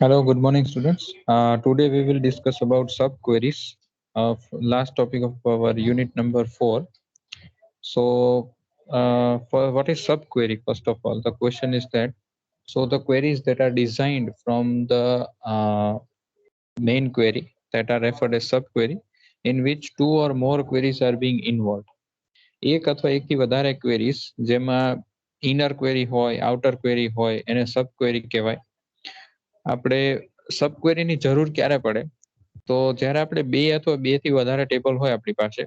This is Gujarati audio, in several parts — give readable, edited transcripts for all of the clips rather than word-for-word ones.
Hello, good morning, students. Today we will discuss about subqueries of last topic of our unit number 4. So, for what is subquery? First of all, the question is that the queries that are designed from the main query that are referred as subquery, in which two or more queries are being involved. એક અથવા એકથી વધારે queries જેમાં inner query હોય, outer query હોય, એને subquery કહેવાય. આપણે સબક્વેરી ની જરૂર ક્યારે પડે તો જ્યારે આપણે બે અથવા બે થી વધારે ટેબલ હોય આપણી પાસે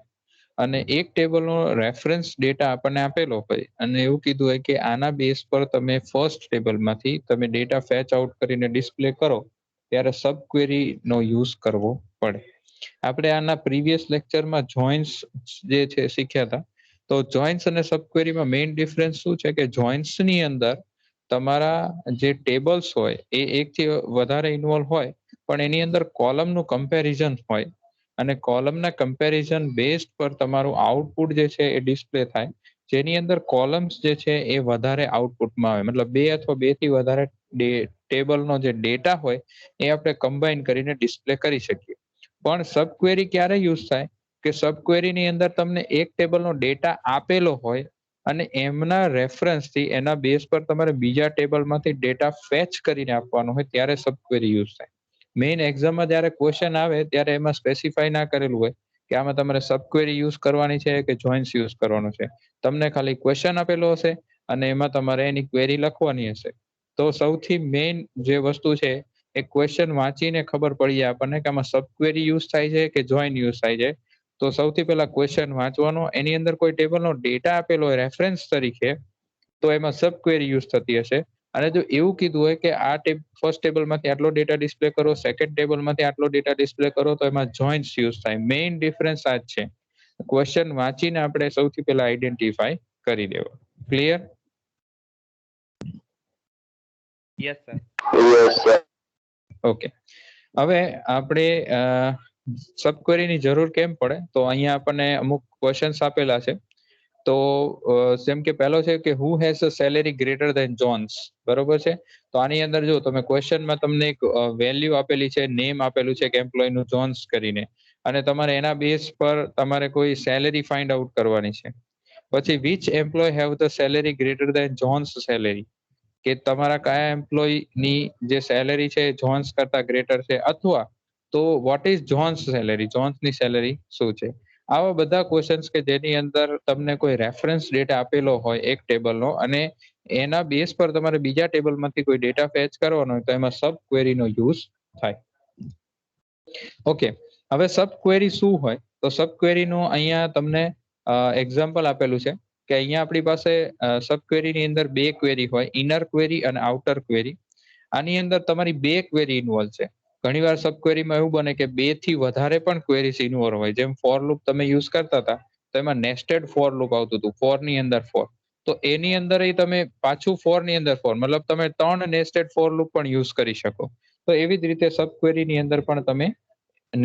અને એક ટેબલનો રેફરન્સ ડેટા આપણને આપેલો હોય અને એવું કીધું હોય કે આના બેઝ પર તમે ફર્સ્ટ ટેબલમાંથી તમે ડેટા ફેચ આઉટ કરીને ડિસ્પ્લે કરો ત્યારે સબક્વેરી નો યુઝ કરવો પડે. આપણે આના પ્રીવિયસ લેક્ચરમાં જોઇન્સ જે છે શીખ્યા હતા. તો જોઇન્સ અને સબક્વેરીમાં મેઇન ડિફરન્સ શું છે કે જોઇન્સ ની અંદર તમારા જે ટેબલ્સ હોય એ એકથી વધારે ઇન્વોલ્વ હોય પણ એની અંદર કોલમનું કમ્પેરિઝન હોય અને કોલમના કમ્પેરિઝન બેઝ પર તમારું આઉટપુટ જે છે એ ડિસ્પ્લે થાય, જેની અંદર કોલમ્સ જે છે એ વધારે આઉટપુટમાં આવે, મતલબ બે અથવા બે થી વધારે ટેબલનો જે ડેટા હોય એ આપણે કમ્બાઈન કરીને ડિસ્પ્લે કરી શકીએ. પણ સબક્વેરી ક્યારે યુઝ થાય કે સબક્વેરીની અંદર તમને એક ટેબલનો ડેટા આપેલો હોય અને એમના રેફરન્સથી એના બેઝ પર તમારે બીજા ટેબલમાંથી ડેટા ફેચ કરીને આપવાનો હોય ત્યારે સબક્વેરી યુઝ થાય. મેઇન એક્ઝામમાં જ્યારે ક્વેશ્ચન આવે ત્યારે એમાં સ્પેસિફાઈ ના કરેલું હોય કે આમાં તમારે સબક્વેરી યુઝ કરવાની છે કે જોઇન્સ યુઝ કરવાનો છે. તમને ખાલી ક્વેશ્ચન આપેલો હશે અને એમાં તમારે એની ક્વેરી લખવાની હશે. તો સૌથી મેઇન જે વસ્તુ છે એ ક્વેશ્ચન વાંચીને ખબર પડી જાય આપણને કે આમાં સબક્વેરી યુઝ થાય છે કે જોઇન યુઝ થાય છે. તો સૌથી પહેલા ક્વેશ્ચન વાંચવાનો, એની અંદર કોઈ ટેબલનો ડેટા આપેલો હોય રેફરન્સ તરીકે તો એમાં સબક્વેરી યુઝ થતી હશે. અને જો એવું કીધું હોય કે આ ફર્સ્ટ ટેબલમાંથી આટલો ડેટા ડિસ્પ્લે કરો, સેકન્ડ ટેબલમાંથી આટલો ડેટા ડિસ્પ્લે કરો તો એમાં જોઇન્ટ્સ યુઝ થાય. મેઇન ડિફરન્સ આ જ છે. ક્વેશ્ચન વાંચીને આપણે સૌથી પહેલા આઈડેન્ટિફાઈ કરી દેવો. ક્લિયર? Yes sir. ઓકે. હવે આપણે સબક્વેરીની જરૂર કેમ પડે તો અહીંયા આપણને અમુક ક્વેશ્ચન્સ આપેલા છે. તો જેમ કે પહેલો છે કે who has a salary greater than Jones, બરોબર છે. તો આની અંદર જો તમે ક્વેશ્ચનમાં તમને એક વેલ્યુ આપેલી છે, નેમ આપેલું છે કે એમ્પ્લોયનું જોન્સ કરીને, અને તમારે એના બેઝ પર તમારે કોઈ સેલેરી ફાઇન્ડ આઉટ કરવાની છે. પછી which employee have the salary greater than Jones salary, કે તમારા કયા એમ્પ્લોયની જે સેલેરી છે જોન્સ કરતા ગ્રેટર છે, અથવા તો વોટ ઇઝ જોન્સ સેલેરી, જોન્સની સેલેરી શું છે. આવા બધા ક્વેશ્ચન્સ કે જેની અંદર તમને કોઈ રેફરન્સ ડેટા આપેલો હોય એક ટેબલનો અને એના બેઝ પર તમારે બીજા ટેબલમાંથી કોઈ ડેટા ફેચ કરવાનો હોય તો એમાં સબક્વેરીનો યુઝ થાય. ઓકે, હવે સબક્વેરી શું હોય તો સબક્વેરીનું અહીંયા તમને એક્ઝામ્પલ આપેલું છે કે અહીંયા આપણી પાસે સબક્વેરીની અંદર બે ક્વેરી હોય, ઇનર ક્વેરી અને આઉટર ક્વેરી. આની અંદર તમારી બે ક્વેરી ઇન્વોલ્વ છે. ઘણીવાર સબક્વેરીમાં એવું બને કે બે થી વધારે પણ ક્વેરીઝ ઇન્વોલ્વ હોય. જેમ ફોર લૂપ તમે યુઝ કરતા હતા તો એમાં નેસ્ટેડ ફોર લૂપ આવતું હતું, ફોર ની અંદર ફોર. તો એની અંદર તમે પાછું ફોર ની અંદર ફોર, મતલબ તમે 3 નેસ્ટેડ ફોર લૂપ પણ યુઝ કરી શકો. તો એવી જ રીતે સબક્વેરીની અંદર પણ તમે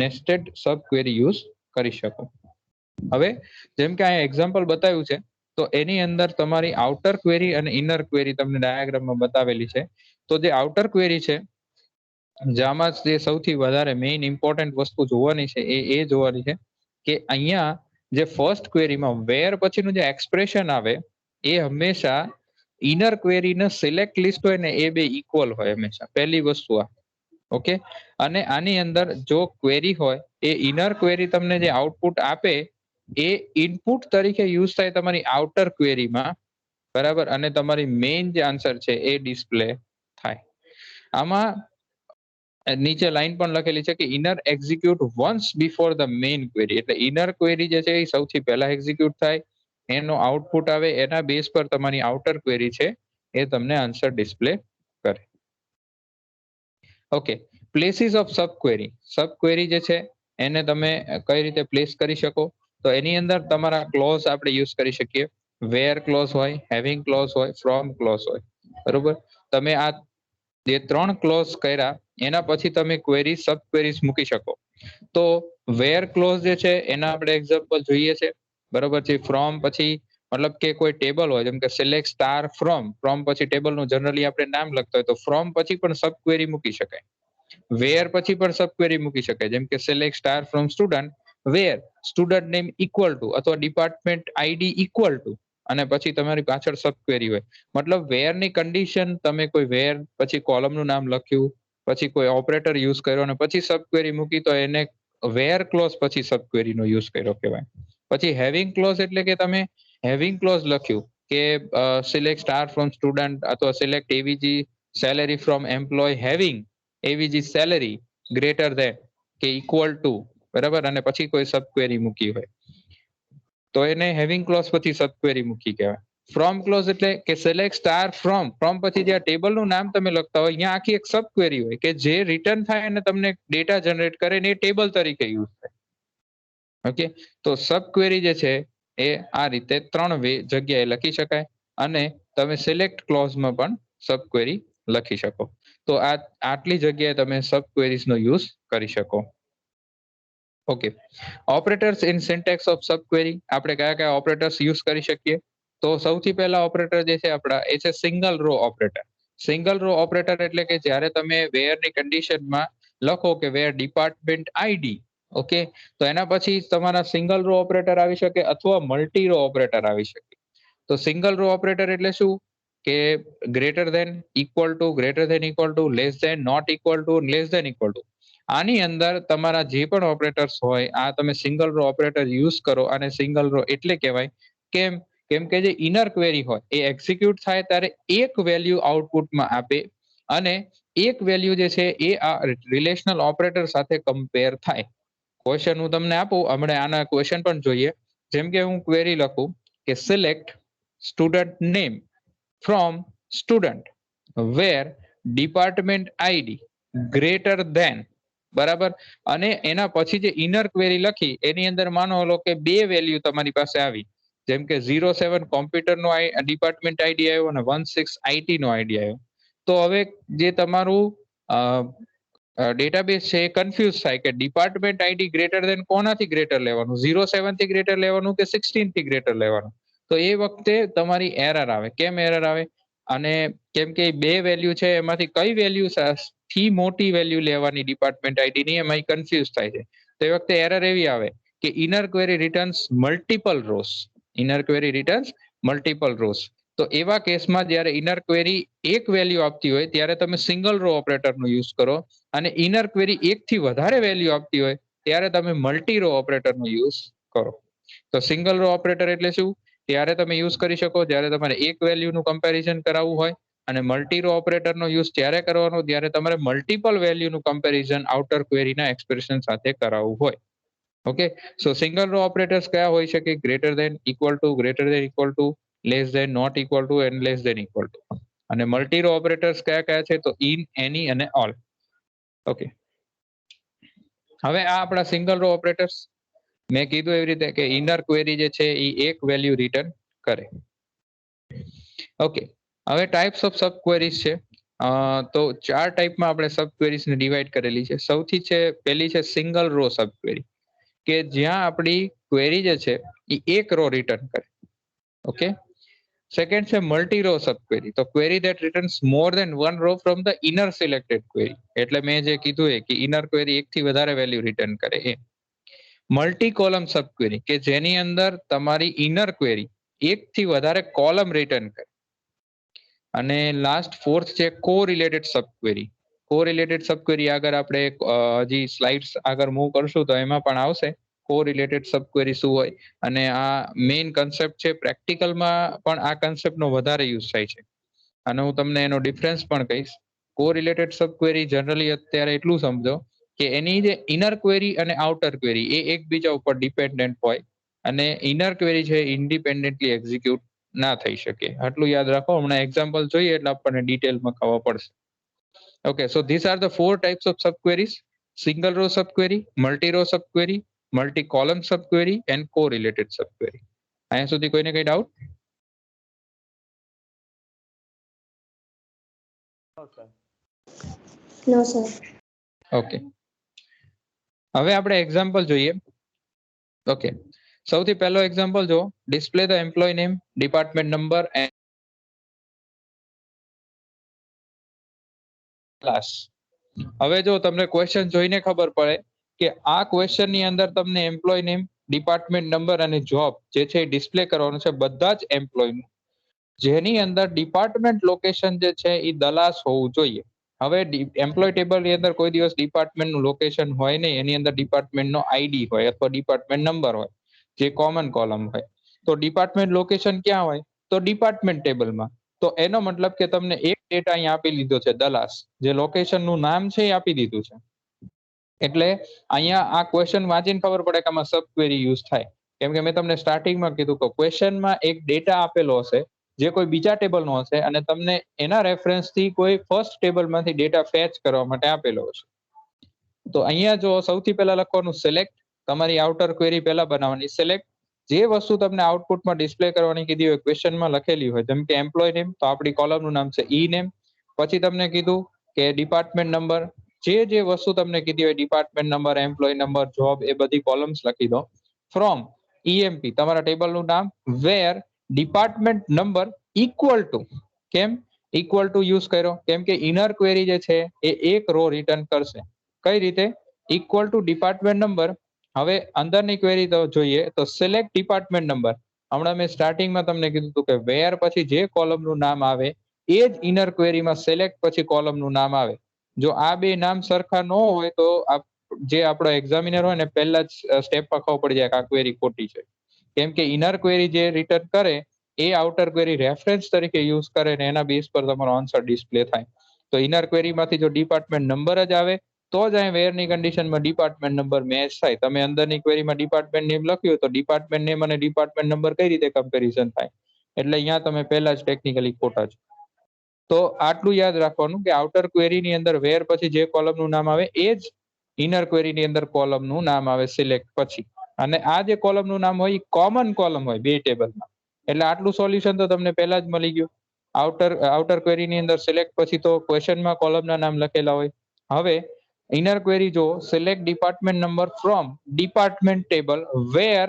નેસ્ટેડ સબક્વેરી યુઝ કરી શકો. હવે જેમ કે અહીંયા એક્ઝામ્પલ બતાવ્યું છે તો એની અંદર તમારી આઉટર ક્વેરી અને ઇનર ક્વેરી તમને ડાયાગ્રામમાં બતાવેલી છે. તો જે આઉટર ક્વેરી છે જામાં જે સૌથી વધારે મેઇન ઇમ્પોર્ટન્ટ વસ્તુ જોવાની છે એ જોવાની છે કે અહીંયા જે ફર્સ્ટ ક્વેરીમાં વેર પછીનું જે એક્સપ્રેશન આવે એ હંમેશા ઇનર ક્વેરીનો સિલેક્ટ લિસ્ટ હોય ને એ બે ઇક્વલ હોય હંમેશા. પહેલી વસ્તુ આ. ઓકે, અને આની અંદર જો ક્વેરી હોય એ ઇનર ક્વેરી તમને જે આઉટપુટ આપે એ ઇનપુટ તરીકે યુઝ થાય તમારી આઉટર ક્વેરીમાં, બરાબર, અને તમારી મેઇન જે આન્સર છે એ ડિસ્પ્લે થાય. આમાં નીચે લાઈન પણ લખેલી છે કે inner execute once before the main query, એટલે ઇનર ક્વેરી જે છે એ સૌથી પહેલા એક્ઝિક્યુટ થાય, એનો આઉટપુટ આવે, એના બેઝ પર તમારી આઉટર ક્વેરી છે એ તમને આન્સર ડિસ્પ્લે કરે. Okay, places of subquery. Subquery જે છે એને તમે કઈ રીતે પ્લેસ કરી શકો તો એની અંદર તમારા ક્લોઝ આપણે યુઝ કરી શકીએ. વેર ક્લોઝ હોય, હેવિંગ ક્લોઝ હોય, ફ્રોમ ક્લોઝ હોય, બરોબર. તમે આ જે 3 ક્લોઝ કર્યા એના પછી તમે ક્વેરી સબક્વેરીઝ મૂકી શકો. તો વેર ક્લોઝ જે છે એના આપણે એક્ઝામ્પલ જોઈએ છે, બરોબર છે. ફ્રોમ પછી મતલબ કે કોઈ ટેબલ હોય જેમ કે સિલેક્ટ સ્ટાર ફ્રોમ પછી ટેબલનું જનરલી આપણે નામ લખતા હોય તો ફ્રોમ પછી પણ સબ ક્વેરી મૂકી શકાય. વેર પછી પણ સબ ક્વેરી મૂકી શકાય જેમ કે select star from student where student name equal to અથવા ડિપાર્ટમેન્ટ આઈડી ઇક્વલ ટુ અને પછી તમારી પાછળ સબ ક્વેરી હોય. મતલબ વેર ની કન્ડિશન તમે કોઈ વેર પછી કોલમનું નામ લખ્યું પછી કોઈ ઓપરેટર યુઝ કર્યો અને પછી સબ ક્વેરી મૂકી તો એને વેર ક્લોઝ પછી સબ ક્વેરી નો યુઝ કર્યો કહેવાય. પછી હેવિંગ ક્લોઝ એટલે કે તમે હેવિંગ ક્લોઝ લખ્યું કે સિલેક્ટ સ્ટાર ફ્રોમ સ્ટુડન્ટ અથવા select AVG salary from employee having AVG salary greater than કે ઇક્વલ ટુ બરાબર અને પછી કોઈ સબ ક્વેરી મૂકી હોય તો એને હેવિંગ ક્લોઝ પછી સબ ક્વેરી મૂકી કહેવાય. ફ્રોમ ક્લોઝ એટલે કે સિલેક્ટ સ્ટાર ફ્રોમ પછી જે ટેબલનું નામ તમે લખતા હોય અહીંયા આખી એક સબ ક્વેરી હોય કે જે રિટર્ન થાય અને તમને ડેટા જનરેટ કરે ને એ ટેબલ તરીકે યુઝ થાય. ઓકે તો સબ ક્વેરી જે છે એ આ રીતે 3 જગ્યાએ લખી શકાય અને તમે સિલેક્ટ ક્લોઝમાં પણ સબ ક્વેરી લખી શકો. તો આ આટલી જગ્યાએ તમે સબ ક્વેરીઝ નો યુઝ કરી શકો. Okay operators in syntax of sub query આપણે કયા કયા ઓપરેટર્સ યુઝ કરી શકીએ તો સૌથી પહેલા ઓપરેટર જે છે આપણા એ છે single row operator. Single row operator એટલે કે જ્યારે તમે વેર ની કન્ડિશનમાં લખો કે વેર ડિપાર્ટમેન્ટ આઈડી ઓકે તો એના પછી તમારા સિંગલ રો ઓપરેટર આવી શકે અથવા મલ્ટી રો ઓપરેટર આવી શકે. તો સિંગલ રો ઓપરેટર એટલે શું કે greater than equal to less than not equal to less than equal to આની અંદર તમારા જે પણ ઓપરેટર્સ હોય આ તમે સિંગલ રો ઓપરેટર યુઝ કરો અને સિંગલ રો એટલે કહેવાય કેમ કેમ કે જે ઇનર ક્વેરી હોય એ એક્ઝિક્યુટ થાય ત્યારે એક વેલ્યુ આઉટપુટમાં આપે અને એક વેલ્યુ જે છે એ આ રિલેશનલ ઓપરેટર સાથે કમ્પેર થાય. ક્વેશ્ચન હું તમને આપું હમણાં આના ક્વેશ્ચન પણ જોઈએ જેમ કે હું ક્વેરી લખું કે select student name from student where department ID greater than બરાબર અને એના પછી જે ઇનર ક્વેરી લખી એની અંદર માનો લો કે 2 વેલ્યુ તમારી પાસે આવી જેમ કે 07 કોમ્પ્યુટર નો ડિપાર્ટમેન્ટ આઈડી આવ્યો અને 16 આઈટી નો આઈડી આવ્યો તો હવે જે તમારું ડેટાબેઝ છે એ કન્ફ્યુઝ થાય કે ડિપાર્ટમેન્ટ આઈડી ગ્રેટર ધેન કોનાથી ગ્રેટર લેવાનું 07 થી ગ્રેટર લેવાનું કે 16 થી ગ્રેટર લેવાનું તો એ વખતે તમારી એરર આવે. કેમ એરર આવે અને કેમ કે 2 વેલ્યુ છે એમાંથી કઈ વેલ્યુ થી મોટી વેલ્યુ લેવાની ડિપાર્ટમેન્ટ આઈડી ની એમાં કન્ફ્યુઝ થાય છે. તો એ વખતે એરર એવી આવે કે inner query returns multiple Ross inner query returns multiple Ross. તો એવા કેસમાં જ્યારે ઇનર ક્વેરી એક વેલ્યુ આપતી હોય ત્યારે તમે સિંગલ રો ઓપરેટરનો યુઝ કરો અને ઇનર ક્વેરી એકથી વધારે વેલ્યુ આપતી હોય ત્યારે તમે મલ્ટી રો ઓપરેટરનો યુઝ કરો. તો સિંગલ રો ઓપરેટર એટલે શું ત્યારે તમે યુઝ કરી શકો જ્યારે તમારે એક વેલ્યુનું કમ્પેરિઝન કરાવવું હોય અને મલ્ટી રો ઓપરેટરનો યુઝ ત્યારે કરવાનો જ્યારે તમારે મલ્ટિપલ વેલ્યુનું કમ્પેરિઝન આઉટર ક્વેરીના એક્સપ્રેશન સાથે કરાવવું હોય. Okay so single row operators કયા હોઈ શકે greater than equal to less than not equal to and less than equal to અને મલ્ટી રો ઓપરેટર્સ કયા કયા છે તો ઇન એની અને ઓલ. ઓકે હવે આ આપણા સિંગલ રો ઓપરેટર્સ મેં કીધું એવી રીતે કે ઇનર ક્વેરી જે છે એ એક વેલ્યુ રિટર્ન કરે. ઓકે હવે ટાઈપ્સ ઓફ સબ ક્વેરીઝ છે તો 4 ટાઈપમાં આપણે સબ ક્વેરીઝને ડિવાઈડ કરેલી છે. સૌથી છે પહેલી છે સિંગલ રો સબ ક્વેરી કે જ્યાં આપણી ક્વેરી જે છે એ એક રો રિટર્ન કરે. ઓકે સેકન્ડ છે મલ્ટી રો સબ ક્વેરી તો query that returns more than one row from the inner selected query એટલે મેં જે કીધું એ કે ઇનર ક્વેરી એકથી વધારે વેલ્યુ રિટર્ન કરે એ. મલ્ટી કોલમ સબ ક્વેરી કે જેની અંદર તમારી ઇનર ક્વેરી એકથી વધારે કોલમ રિટર્ન કરે અને લાસ્ટ ફોર્થ છે કો રિલેટેડ સબ ક્વેરી. કો રિલેટેડ સબ ક્વેરી આગળ આપણે હજી સ્લાઇડ્સ આગળ મૂવ કરશું તો એમાં પણ આવશે કો રિલેટેડ સબ ક્વેરી શું હોય અને આ મેઇન કન્સેપ્ટ છે પ્રેક્ટિકલમાં પણ આ કન્સેપ્ટનો વધારે યુઝ થાય છે અને હું તમને એનો ડિફરન્સ પણ કહીશ. કો રિલેટેડ સબ ક્વેરી જનરલી અત્યારે એટલું સમજો કે એની જે ઇનર ક્વેરી અને આઉટર ક્વેરી એ એકબીજા ઉપર ડિપેન્ડન્ટ હોય અને ઇનર ક્વેરી છે ઇન્ડિપેન્ડન્ટલી એક્ઝિક્યુટ ના થઈ શકે. આટલું યાદ રાખો હમણાં એક્ઝામ્પલ જોઈએ એટલે આપણને ડિટેલમાં ખબર પડશે. Okay, so these are the 4 types of subqueries: single row subquery, multi-row subquery, multi-column subquery, and correlated subquery. અહીંયા સુધી કોઈને કઈ doubt? No, sir. No, sir. Okay હવે આપણે એક્ઝામ્પલ જોઈએ. ઓકે સૌથી પહેલો એક્ઝામ્પલ જો, display the employee name, department number and class. હવે જો તમને ક્વેશ્ચન જોઈને ખબર પડે કે આ ક્વેશ્ચન ની અંદર તમને એમ્પ્લોય નેમ, ડિપાર્ટમેન્ટ નંબર અને જોબ જે છે એ ડિસ્પ્લે કરવાનું છે, બધા જ એમ્પ્લોયનું, જેની અંદર ડિપાર્ટમેન્ટ લોકેશન જે છે એ દલાસ હોવું જોઈએ. હવે એમ્પ્લોય ટેબલ ની અંદર કોઈ દિવસ ડિપાર્ટમેન્ટ નું લોકેશન હોય નહીં, એની અંદર ડિપાર્ટમેન્ટ નો આઈડી હોય અથવા ડિપાર્ટમેન્ટ નંબર હોય, જે કોમન કોલમ હોય. તો ડિપાર્ટમેન્ટ લોકેશન ક્યાં હોય? તો ડિપાર્ટમેન્ટ ટેબલમાં. તો એનો મતલબ કે તમને એક ડેટા અહીં આપી લીધો છે દલાસ, જે લોકેશન નું નામ છે એ આપી દીધું છે. એટલે અહીંયા આ ક્વેશ્ચન વાંચીને ખબર પડે કે આમાં સબ ક્વેરી યુઝ થાય. કેમ કે મેં તમને સ્ટાર્ટિંગમાં કીધું કે ક્વેશ્ચનમાં એક ડેટા આપેલો હશે, જે કોઈ બીજા ટેબલનો હશે, અને તમને એના રેફરન્સથી કોઈ ફર્સ્ટ ટેબલમાંથી ડેટા ફેચ કરવા માટે આપેલો હશે. તો અહીંયા જો સૌથી પહેલા લખવાનું સિલેક્ટ, તમારી આઉટર ક્વેરી પહેલા બનાવવાની. સિલેક્ટ જે વસ્તુ તમને આઉટપુટમાં ડિસ્પ્લે કરવાની કીધી હોય, ક્વેશ્ચનમાં લખેલી હોય, જેમ કે એમ્પ્લોય નેમ, તો આપણી કોલમનું નામ છે ઈ નેમ. પછી તમને કીધું કે ડિપાર્ટમેન્ટ નંબર, જે વસ્તુ તમને કીધી હોય, department number, employee number, job, એ બધી કોલમ્સ લખી દો. ફ્રોમ ઈએમપી તમારા ટેબલનું નામ, where department number equal to, કેમ ઇક્વલ ટુ યુઝ કર્યો? કેમ કે ઇનર ક્વેરી જે છે એ એક રો રિટર્ન કરશે. કઈ રીતે? Equal to department number. હવે અંદરની ક્વેરી તો જોઈએ, તો સિલેક્ટ ડિપાર્ટમેન્ટ નંબર. હમણાં મેં સ્ટાર્ટિંગમાં તમને કીધું હતું કે વેર પછી જે કોલમનું નામ આવે એ જ ઇનર ક્વેરીમાં સિલેક્ટ પછી કોલમનું નામ આવે. જો આ બે નામ સરખા ન હોય તો જે આપણો એક્ઝામિનર હોય ને પહેલા જ સ્ટેપમાં ખબર પડી જાય કે આ ક્વેરી ખોટી છે. કેમ કે ઇનર ક્વેરી જે રિટર્ન કરે એ આઉટર ક્વેરી રેફરન્સ તરીકે યુઝ કરે ને એના બેઝ પર તમારો આન્સર ડિસ્પ્લે થાય. તો ઇનર ક્વેરીમાંથી જો ડિપાર્ટમેન્ટ નંબર જ આવે તો જ અહીં વેરની કન્ડિશનમાં ડિપાર્ટમેન્ટ નંબર મેચ થાય. તમે અંદરની ક્વેરીમાં ડિપાર્ટમેન્ટ નેમ લખ્યું તો ડિપાર્ટમેન્ટ નેમ અને ડિપાર્ટમેન્ટ નંબર કઈ રીતે કમ્પેરિઝન થાય? એટલે અહીંયા તમે પહેલા જ ટેકનિકલી ખોટા છો. તો આટલું યાદ રાખવાનું કે આઉટર ક્વેરીની અંદર વેર પછી જે કોલમનું નામ આવે એ જ ઇનર ક્વેરીની અંદર કોલમનું નામ આવે સિલેક્ટ પછી. અને આ જે કોલમનું નામ હોય એ કોમન કોલમ હોય બે ટેબલમાં. એટલે આટલું સોલ્યુશન તો તમને પહેલા જ મળી ગયું. આઉટર ક્વેરીની અંદર સિલેક્ટ પછી તો ક્વેશ્ચનમાં કોલમના નામ લખેલા હોય. હવે ઇનર ક્વેરી જો select department number from department table where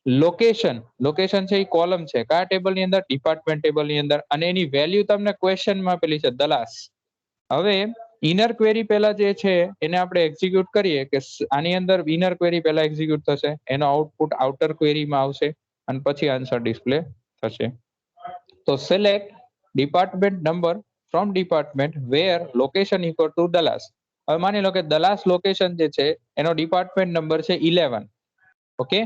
location છે એ કોલમ છે કયા ટેબલની અંદર? ડિપાર્ટમેન્ટ ટેબલની અંદર. અને એની વેલ્યુ તમને ક્વેશ્ચનમાં આપેલી છે દલાસ. હવે ઇનર ક્વેરી પહેલા જે છે એને આપણે એક્ઝિક્યુટ કરીએ કે આની અંદર ઇનર ક્વેરી પહેલા એક્ઝિક્યુટ થશે, એનો આઉટપુટ આઉટર ક્વેરીમાં આવશે અને પછી આન્સર ડિસ્પ્લે થશે. તો select department number from department where location equal to Dallas. હવે માની લો કે દલાસ લોકેશન જે છે એનો ડિપાર્ટમેન્ટ નંબર છે 11. ઓકે,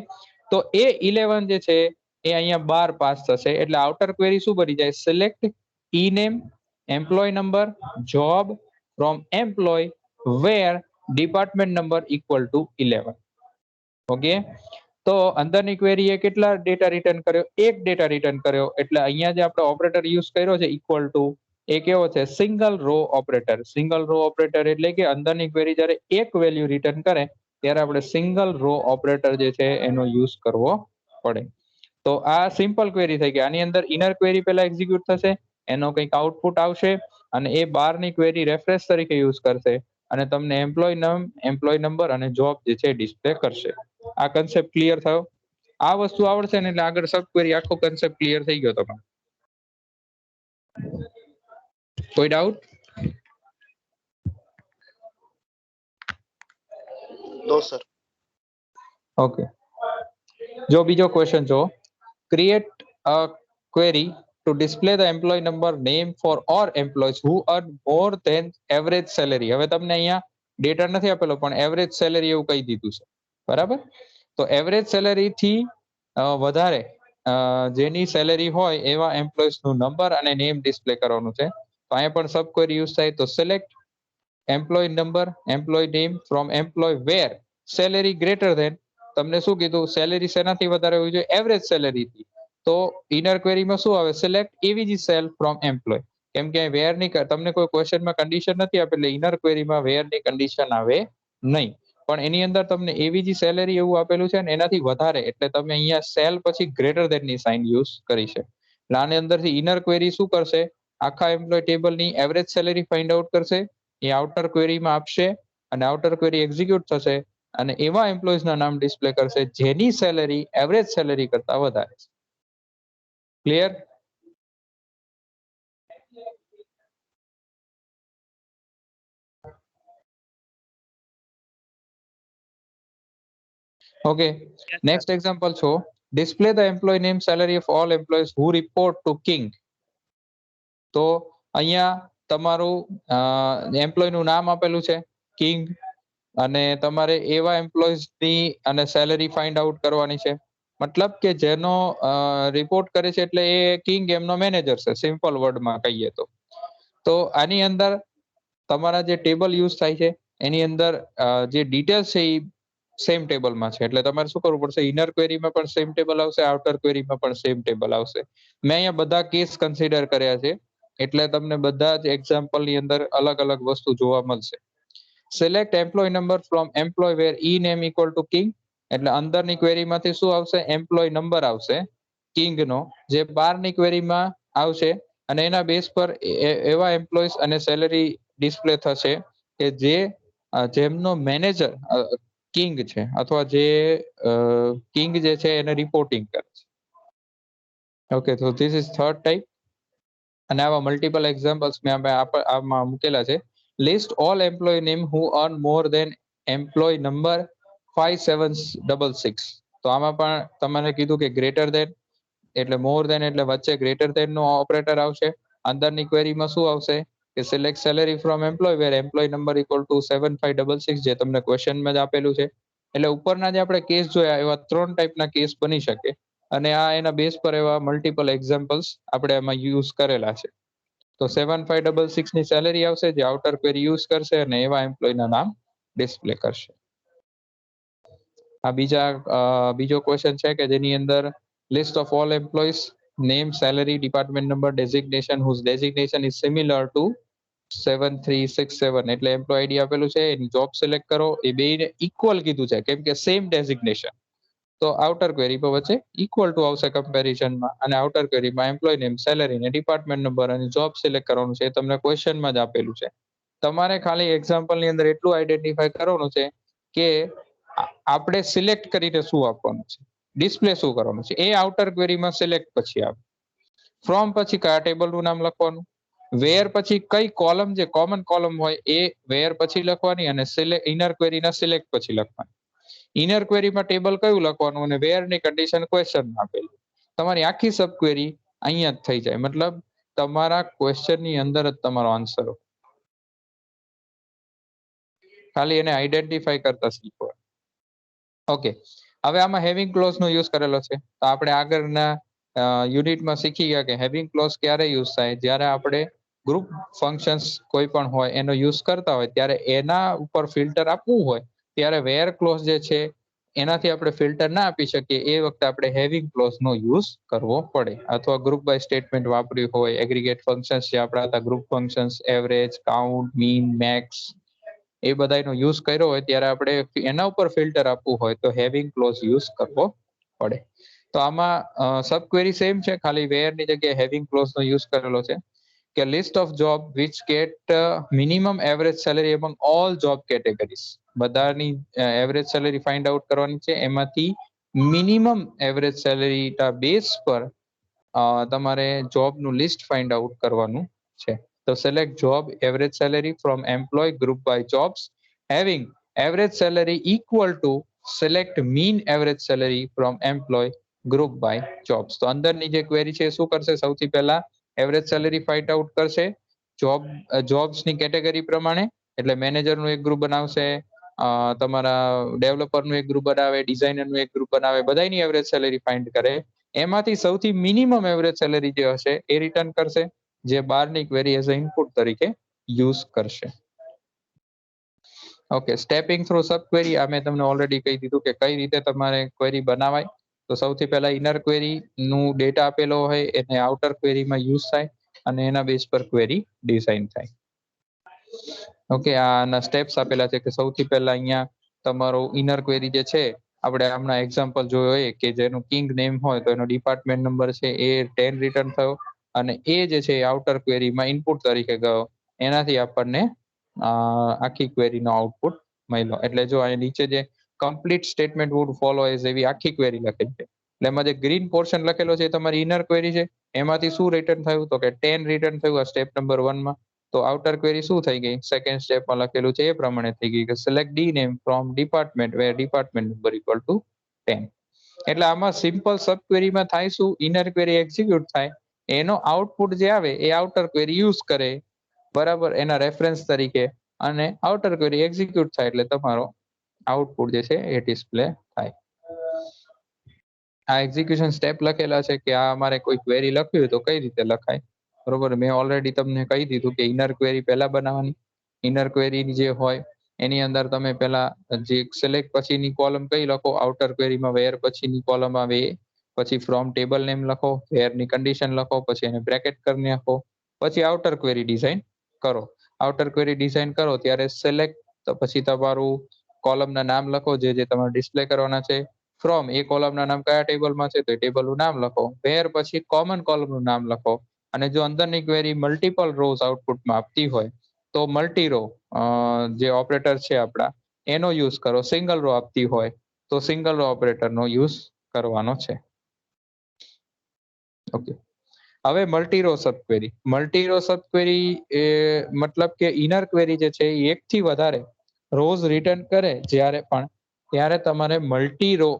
તો એ 11 જે છે એ અહીંયા 12 પાસ થશે. એટલે આઉટર ક્વેરી શું બની જાય? Select E name, employee number, job from employ where department number equal to 11. Okay, તો અંદરની ક્વેરીએ કેટલા ડેટા રિટર્ન કર્યો? એક ડેટા રિટર્ન કર્યો. એટલે અહીંયા જે આપણે ઓપરેટર યુઝ કર્યો છે ઇક્વલ ટુ, એ કેવો છે? Single row operator. Single row operator એટલે કે અંદરની ક્વેરી જ્યારે એક વેલ્યુ રિટર્ન કરે ત્યારે આપણે સિંગલ રો ઓપરેટર જે છે એનો યુઝ કરવો પડે. તો આ સિમ્પલ ક્વેરી થઈ ગઈ. આની અંદર ઇનર ક્વેરી પહેલા એક્ઝિક્યુટ થશે, એનો કંઈક આઉટપુટ આવશે અને એ બારની ક્વેરી રેફરન્સ તરીકે યુઝ કરશે અને તમને એમ્પ્લોય નામ, એમ્પ્લોય નંબર અને જોબ જે છે ડિસ્પ્લે કરશે. આ કન્સેપ્ટ ક્લિયર થયો? આ વસ્તુ આવડશે ને એટલે આગળ સબ ક્વેરી આખો કન્સેપ્ટ ક્લિયર થઈ ગયો તમારો. કોઈ ડાઉટ? નો સર. ઓકે, જો બીજો ક્વેશ્ચન જો, create a query to display the employee number name for all employees who earn more than average salary. હવે તમને અહીંયા ડેટા નથી આપેલો પણ એવરેજ સેલેરી એવું કહી દીધું છે, બરાબર? તો એવરેજ સેલેરી થી વધારે જેની સેલેરી હોય એવા એમ્પ્લોઈઝ નું નંબર અને નેમ ડિસ્પ્લે કરવાનું છે. તો અહીંયા પણ સબ ક્વેરી યુઝ થાય. તો select employee number, employee name from employ where salary greater than, તમને શું કીધું? સેલેરી શેનાથી વધારે હોવી જોઈએ? એવરેજ સેલેરીથી. તો ઇનર ક્વેરીમાં શું આવે? Select AVG sal from employee. કેમ કે વેરની તમને કોઈ ક્વેશ્ચનમાં કન્ડિશન નથી આપી એટલે ઇનર ક્વેરીમાં વેરની કન્ડિશન આવે નહીં. પણ એની અંદર તમને એવીજી સેલેરી એવું આપેલું છે ને એનાથી વધારે, એટલે તમે અહીંયા સેલ પછી ગ્રેટર ધેન ની સાઇન યુઝ કરી છે. એટલે આની અંદરથી ઇનર ક્વેરી શું કરશે? આખા એમ્પ્લોય ટેબલની એવરેજ સેલેરી ફાઇન્ડ આઉટ કરશે, એ આઉટર ક્વેરીમાં આપશે અને આઉટર ક્વેરી એક્ઝિક્યુટ થશે અને એવા એમ્પ્લોઈઝના નામ ડિસ્પ્લે કરશે જેની સેલેરી એવરેજ સેલેરી કરતા વધારે છે. Clear? Okay. Yes, Next example છો display the employee name salary of all employees who report to king. તો અહીંયા તમારું એમ્પ્લોય નું નામ આપેલું છે કિંગ, અને તમારે એવા એમ્પ્લોઈઝ ની અને સેલેરી ફાઇન્ડ આઉટ કરવાની છે. મતલબ કે જેનો રિપોર્ટ કરે છે એટલે એ કિંગ એમનો મેનેજર છે, સિમ્પલ વર્ડમાં કહીએ તો. તો આની અંદર તમારા જે ટેબલ યુઝ થાય છે એની અંદર જે ડિટેલ્સ છે એ સેમ ટેબલમાં છે, એટલે તમારે શું કરવું પડશે, ઇનર ક્વેરીમાં પણ સેમ ટેબલ આવશે, આઉટર ક્વેરીમાં પણ સેમ ટેબલ આવશે. મેં અહીંયા બધા કેસ કન્સિડર કર્યા છે એટલે તમને બધા જ એક્ઝામ્પલ ની અંદર અલગ અલગ વસ્તુ જોવા મળશે. Select employee number from employ where E name equal to King, એટલે અંદરની ક્વેરીમાંથી શું આવશે, એમ્પ્લોય નંબર આવશે કિંગ નો, જે બહારની ક્વેરીમાં આવશે, અને એના બેઝ પર એવા એમ્પ્લોઈઝ અને સેલેરી ડિસ્પ્લે થશે કે જેમનો મેનેજર કિંગ છે અથવા જે કિંગ જે છે એને રિપોર્ટિંગ કરે છે. ઓકે, તો ધીસ ઇઝ થર્ડ ટાઈપ. અને આવા મલ્ટિપલ એક્ઝામ્પલ્સ મેં આમાં મૂકેલા છે. લિસ્ટ ઓલ એમ્પ્લોય નેમ હુ અર્ન મોર દેન એમ્પ્લોય નંબર 5766. તો આમાં પણ તમને કીધું કે ગ્રેટર દેન એટલે મોર દેન એટલે વચ્ચે ગ્રેટર દેન નો ઓપરેટર આવશે. અંદરની ક્વેરીમાં શું આવશે કે select salary from employ where employee number equal to 7566, જે તમને ક્વેશ્ચનમાં જ આપેલું છે. એટલે ઉપરના જે આપણે કેસ જોયા એવા 3 ટાઈપના કેસ બની શકે, અને આ એના બેઝ પર એવા મલ્ટિપલ એક્ઝામ્પલ્સ આપણે એમાં યુઝ કરેલા છે. તો 7566 ની સેલેરી આવશે જે આઉટર ક્વેરી યુઝ કરશે અને એવા એમ્પ્લોયના નામ ડિસ્પ્લે કરશે. આ બીજો ક્વેશ્ચન છે કે જેની અંદર list of all employees name salary department number designation whose designation is similar to 7367, એટલે એમ્પ્લોય આઈડી આપેલું છે, એની જોબ સિલેક્ટ કરો, એ બેને ઇક્વલ કીધું છે કેમ કે સેમ ડેઝિગ્નેશન. તો આઉટર ક્વેરી પર વચ્ચે ઇક્વલ ટુ આવશે કમ્પેરિઝનમાં, અને આઉટર ક્વેરીમાં એમ્પ્લોય નેમ સેલેરી ને ડિપાર્ટમેન્ટ નંબર અને જોબ સિલેક્ટ કરવાનું છે, એ તમને ક્વેશ્ચનમાં જ આપેલું છે. તમારે ખાલી એક્ઝામ્પલ ની અંદર એટલું આઈડેન્ટિફાઈ કરવાનું છે કે આપણે સિલેક્ટ કરીને શું આપવાનું છે, ડિસ્પ્લે શું કરવાનું છે, એ આઉટર ક્વેરીમાં સિલેક્ટ પછી આવે. ફ્રોમ પછી કયા ટેબલનું નામ લખવાનું, વેર પછી કઈ કોલમ જે કોમન કોલમ હોય એ વેર પછી લખવાની, અને ઇનર ક્વેરીના સિલેક્ટ પછી લખવાની. ઇનર ક્વેરીમાં ટેબલ કયું લખવાનું અને વેર ની કન્ડિશન ક્વેશ્ચનમાં આપેલી. તમારી આખી સબ ક્વેરી અહીંયા જ થઈ જાય, મતલબ તમારા ક્વેશ્ચન ની અંદર જ તમારો આન્સર. ખાલી એને આઈડેન્ટિફાઈ કરતા શીખો. ઓકે, હવે આમાં હેવિંગ ક્લોઝ નો યુઝ કરેલો છે. તો આપણે આગળના યુનિટમાં શીખી ગયા કે હેવિંગ ક્લોઝ ક્યારે યુઝ થાય, જ્યારે આપણે ગ્રુપ ફંક્શન્સ કોઈ પણ હોય એનો યુઝ કરતા હોય ત્યારે એના ઉપર ફિલ્ટર આપવું હોય ત્યારે વેર ક્લોઝ જે છે એનાથી આપણે ફિલ્ટર ના આપી શકીએ, એ વખતે આપણે હેવિંગ ક્લોઝ નો યુઝ કરવો પડે. અથવા ગ્રુપ બાય સ્ટેટમેન્ટ વાપર્યું હોય, એગ્રીગેટ ફંક્શન્સ જે આપણા હતા group functions, average, count, mean, max, એ બધાનો યુઝ કર્યો હોય ત્યારે આપણે એના ઉપર ફિલ્ટર આપવું હોય તો હેવિંગ ક્લોઝ યુઝ કરવો પડે. તો આમાં સબ ક્વેરી સેમ છે, ખાલી વેર ની જગ્યાએ હેવિંગ ક્લોઝ નો યુઝ કરેલો છે. કે list of job which get minimum average salary among all job categories, બધાની એવરેજ સેલેરી ફાઇન્ડ આઉટ કરવાની છે, એમાંથી મિનિમમ એવરેજ સેલેરી બેઝ પર તમારે જોબ નું લિસ્ટ ફાઇન્ડ આઉટ કરવાનું છે. તો select job average salary from employee group by jobs having average salary equal to select mean average salary from employee group by jobs. તો અંદરની જે ક્વેરી છે શું કરશે, સૌથી પહેલા એવરેજ સેલેરી ફાઇન્ડ આઉટ કરશે જોબ્સ ની કેટેગરી પ્રમાણે, એટલે મેનેજર નું એક ગ્રુપ બનાવશે, તમારા ડેવલપર નું એક ગ્રુપ બનાવે, ડિઝાઇનર નું એક ગ્રુપ બનાવે, બધાની એવરેજ સેલેરી ફાઇન્ડ કરે, એમાંથી સૌથી મિનિમમ એવરેજ સેલેરી જે હશે એ રિટર્ન કરશે, જે બારની ક્વેરી એઝ અ ઇનપુટ તરીકે યુઝ કરશે. ઓકે, સ્ટેપિંગ થ્રુ સબ ક્વેરી આ મેં તમને ઓલરેડી કહી દીધું કે કઈ રીતે તમારે ક્વેરી બનાવાય. તો સૌથી પહેલા ઇનર ક્વેરી નું ડેટા આપેલો હોય એને આઉટર ક્વેરીમાં યુઝ થાય, અને એના બેઝ પર ક્વેરી ડિઝાઇન થાય. ઓકે, આના સ્ટેપ્સ આપેલા છે કે સૌથી પહેલા અહીંયા તમારો ઇનર ક્વેરી જે છે, આપણે હમણાં એક્ઝામ્પલ જોયો એ કે જેનું કિંગ નેમ હોય તો એનો ડિપાર્ટમેન્ટ નંબર છે એ 10 રિટર્ન થયો, અને એ જે છે આઉટર ક્વેરીમાં ઇનપુટ તરીકે ગયો, એનાથી આપણને આખી ક્વેરીનો આઉટપુટ મળ્યો. એટલે જો અહીં નીચે જે complete statement would follow as એવી આખી ક્વેરી લખેલી છે. એટલે એમાં જે ગ્રીન પોર્શન લખેલો છે એ તમારી ઇનર ક્વેરી છે. એમાંથી શું રિટર્ન થયું તો કે 10 રિટર્ન થયું આ સ્ટેપ નંબર 1 માં. તો આઉટર ક્વેરી શું થઈ ગઈ સેકન્ડ સ્ટેપમાં લખેલું છે એ પ્રમાણે થઈ ગઈ કે select D name from department where department number equal to 10. એટલે આમાં સિમ્પલ સબ ક્વેરીમાં થાય શું ઇનર ક્વેરી એક્ઝિક્યુટ થાય એનો આઉટપુટ જે આવે એ આઉટર ક્વેરી યુઝ કરે બરાબર એના રેફરન્સ તરીકે અને આઉટર ક્વેરી એક્ઝિક્યુટ થાય એટલે તમારો આઉટપુટ જે છે એ ડિસ્પ્લે થાય. આ એક્ઝિક્યુશન સ્ટેપ લખેલા છે કે આ અમારે કોઈ ક્વેરી લખવી હોય તો કઈ રીતે લખાય બરોબર. મેં ઓલરેડી તમને કહી દીધું કે ઇનર ક્વેરી પહેલા બનાવવાની. ઇનર ક્વેરી જે હોય એની અંદર તમે પહેલા જે સિલેક્ટ પછીની કોલમ કઈ લખો આઉટર ક્વેરીમાં વેર પછીની કોલમ આવે એ પછી ફ્રોમ ટેબલ નેમ લખો વેર ની કન્ડિશન લખો પછી એને બ્રેકેટ કરી નાખો પછી આઉટર ક્વેરી ડિઝાઇન કરો. આઉટર ક્વેરી ડિઝાઇન કરો ત્યારે સિલેક્ટ તો પછી તમારું કોલમના નામ લખો જે તમારે ડિસ્પ્લે કરવાના છે. ફ્રોમ એ કોલમના નામ કયા ટેબલમાં છે તો એ ટેબલનું નામ લખો. વેર પછી કોમન કોલમનું નામ લખો અને જો અંદરની ક્વેરી મલ્ટિપલ રોઝ આઉટપુટમાં આપતી હોય તો મલ્ટી રો જે ઓપરેટર છે આપણા એનો યુઝ કરો. સિંગલ રો આપતી હોય તો સિંગલ રો ઓપરેટરનો યુઝ કરવાનો છે. ઓકે. હવે multi row sub query. Multi row sub query એ મતલબ કે ઇનર ક્વેરી જે છે એ એકથી વધારે રોઝ રિટર્ન કરે જ્યારે પણ ત્યારે તમારે મલ્ટી રો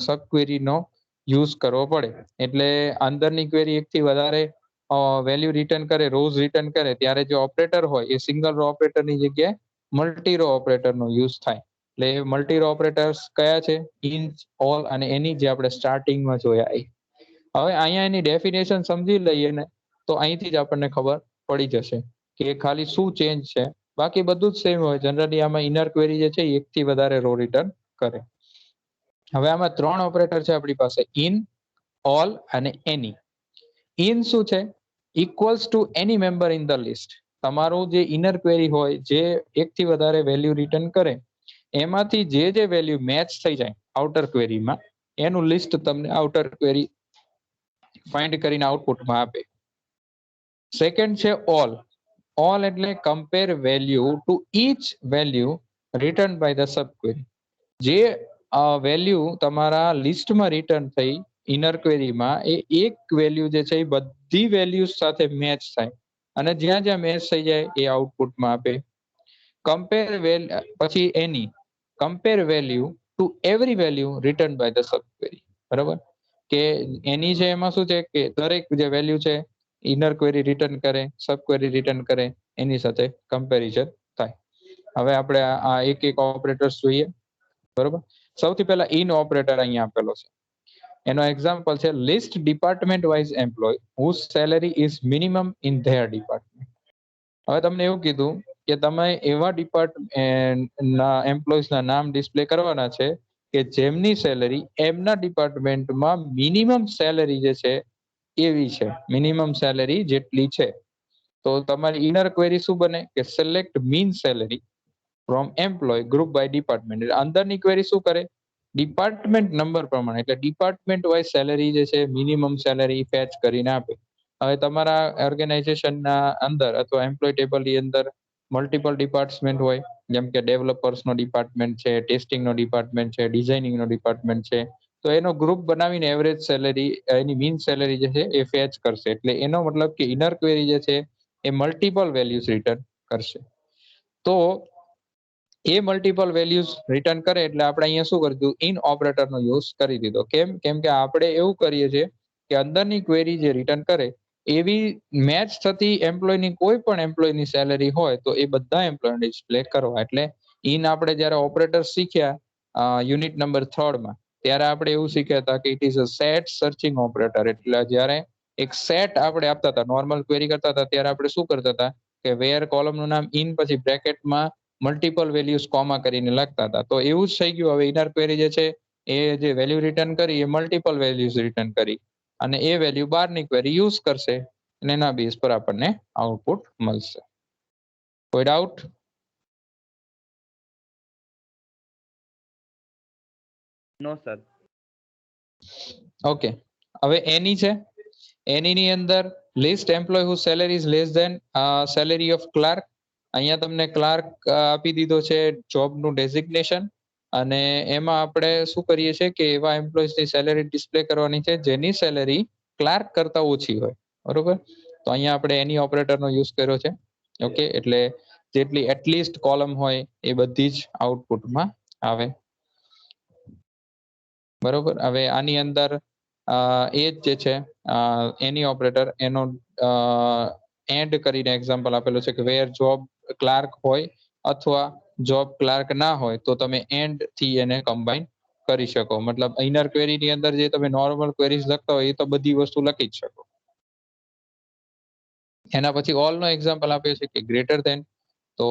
સબ ક્વેરીનો યુઝ કરવો પડે. એટલે અંદરની ક્વેરી એકથી વધારે વેલ્યુ રિટર્ન કરે રોઝ રિટર્ન કરે ત્યારે જે ઓપરેટર હોય એ સિંગલ રો ઓપરેટરની જગ્યાએ મલ્ટી રો ઓપરેટરનો યુઝ થાય. એટલે મલ્ટી રો ઓપરેટર્સ કયા છે ઇન ઓલ અને એની જે આપણે સ્ટાર્ટિંગમાં જોયા એ. હવે અહીંયા એની ડેફિનેશન સમજી લઈએ ને તો અહીંથી જ આપણને ખબર પડી જશે કે ખાલી શું ચેન્જ છે. બાકી બધું જ સેમ હોય. જનરલી આમાં ઇનર ક્વેરી જે છે એ એકથી વધારે રો રિટર્ન કરે. હવે આમાં 3 ઓપરેટર છે આપણી પાસે ઇન ઓલ અને એની. ઇન શું છે equals to any member in the list. તમારું જે ઇનર ક્વેરી હોય જે એકથી વધારે વેલ્યુ રિટર્ન કરે એમાંથી જે વેલ્યુ મેચ થઈ જાય આઉટર ક્વેરીમાં એનું લિસ્ટ તમને આઉટર ક્વેરી ફાઇન્ડ કરીને આઉટપુટમાં આપે. સેકન્ડ છે ઓલ. ઓલ એટલે compare value to each value return by the sub query. જે વેલ્યુ તમારા લિસ્ટમાં રિટર્ન થઈ ઇનર ક્વેરીમાં એ એક વેલ્યુ જે છે એ બધી વેલ્યુઝ સાથે મેચ થાય અને જ્યાં જ્યાં મેચ થઈ જાય એ આઉટપુટમાં આપે. કમ્પેર પછી એની compare value to every value return by the sub query. બરાબર કે એની છે એમાં શું છે કે દરેક જે વેલ્યુ છે ઇનર ક્વેરી રિટર્ન કરે સબ ક્વેરી રિટર્ન કરે એની સાથે કમ્પેરિઝન થાય. હવે આપણે આ એક એક ઓપરેટર્સ જોઈએ. બરોબર. સૌથી પહેલા ઇન ઓપરેટર અહીંયા આપેલો છે. એનો એક્ઝામ્પલ છે list department wise employee whose salary is minimum in their department. હવે તમને એવું કીધું કે તમે એવા ડિપાર્ટમેન્ટના એમ્પ્લોઈઝના નામ ડિસ્પ્લે કરવાના છે કે જેમની સેલેરી એમના ડિપાર્ટમેન્ટમાં મિનિમમ સેલેરી જે છે એવી છે મિનિમમ સેલેરી જેટલી છે. તો તમારી ઇનર ક્વેરી શું બને કે select min salary from employee group by department. એટલે અંદરની ક્વેરી શું કરે ડિપાર્ટમેન્ટ નંબર પ્રમાણે એટલે ડિપાર્ટમેન્ટ વાઇઝ સેલેરી જે છે મિનિમમ સેલેરી ફેચ કરીને આપે. હવે તમારા ઓર્ગેનાઇઝેશનના અંદર અથવા એમ્પ્લોય ટેબલની અંદર મલ્ટિપલ ડિપાર્ટમેન્ટ હોય જેમ કે ડેવલપર્સનો ડિપાર્ટમેન્ટ છે ટેસ્ટિંગનો ડિપાર્ટમેન્ટ છે ડિઝાઇનિંગનો ડિપાર્ટમેન્ટ છે. તો એનો ગ્રુપ બનાવીને એવરેજ સેલેરી એની મીન સેલેરી જે છે એ ફેચ કરશે. એટલે એનો મતલબ કે ઇનર ક્વેરી જે છે એ મલ્ટિપલ વેલ્યુઝ રિટર્ન કરશે. તો એ મલ્ટિપલ વેલ્યુઝ રિટર્ન કરે એટલે આપણે અહીંયા શું કરી દીધું ઇન ઓપરેટરનો યુઝ કરી દીધો. કેમ કે આપણે એવું કરીએ છીએ કે અંદરની ક્વેરી જે રિટર્ન કરે એવી મેચ થતી એમ્પ્લોયની કોઈ પણ એમ્પ્લોયની સેલેરી હોય તો એ બધા એમ્પ્લોયને ડિસ્પ્લે કરવા. એટલે ઇન આપણે જ્યારે ઓપરેટર શીખ્યા યુનિટ નંબર 3 માં ત્યારે આપણે એવું શીખ્યા હતા કે it is a set searching operator. એટલે જ્યારે એક સેટ આપણે આપતા હતા નોર્મલ ક્વેરી કરતા હતા ત્યારે આપણે શું કરતા હતા કે વેર કોલમનું નામ ઇન પછી બ્રેકેટમાં મલ્ટિપલ વેલ્યુઝ કોમા કરીને લખતા હતા. તો એવું જ થઈ ગયું. હવે ઇનર ક્વેરી જે છે એ જે વેલ્યુ રિટર્ન કરી એ મલ્ટિપલ વેલ્યુઝ રિટર્ન કરી અને એ વેલ્યુ બહારની ક્વેરી યુઝ કરશે અને એના બેઝ પર આપણને આઉટપુટ મળશે. કોઈ ડાઉટ? નો સર. ઓકે. હવે એની છે. એની ની અંદર list employee who salary is less than salary of clerk. અહીંયા તમને ક્લાર્ક આપી દીધો છે જોબનું ડેઝિગ્નેશન અને એમાં આપણે શું કરીએ છીએ કે એવા એમ્પ્લોઈઝની સેલેરી ડિસ્પ્લે કરવાની છે જેની સેલેરી ક્લાર્ક કરતા ઓછી હોય, બરોબર. તો અહીંયા આપણે એની ઓપરેટરનો યુઝ કર્યો છે. ઓકે, એટલે જેટલી એટલીસ્ટ કોલમ હોય એ બધી જ આઉટપુટમાં આવે, બરોબર. હવે આની અંદર એ જ જે છે એની ઓપરેટર એનો એન્ડ કરીને એક્ઝામ્પલ આપેલું છે કે વેર જોબ ક્લાર્ક હોય અથવા જોબ ક્લાર્ક ના હોય તો તમે એન્ડ થી એને કમ્બાઈન કરી શકો. મતલબ ઇનર ક્વેરી ની અંદર જે તમે નોર્મલ ક્વેરીઝ લખતા હોય એ તો બધી વસ્તુ લખી જ શકો. એના પછી ઓલ નો એક્ઝામ્પલ આપ્યો છે કે ગ્રેટર ધેન, તો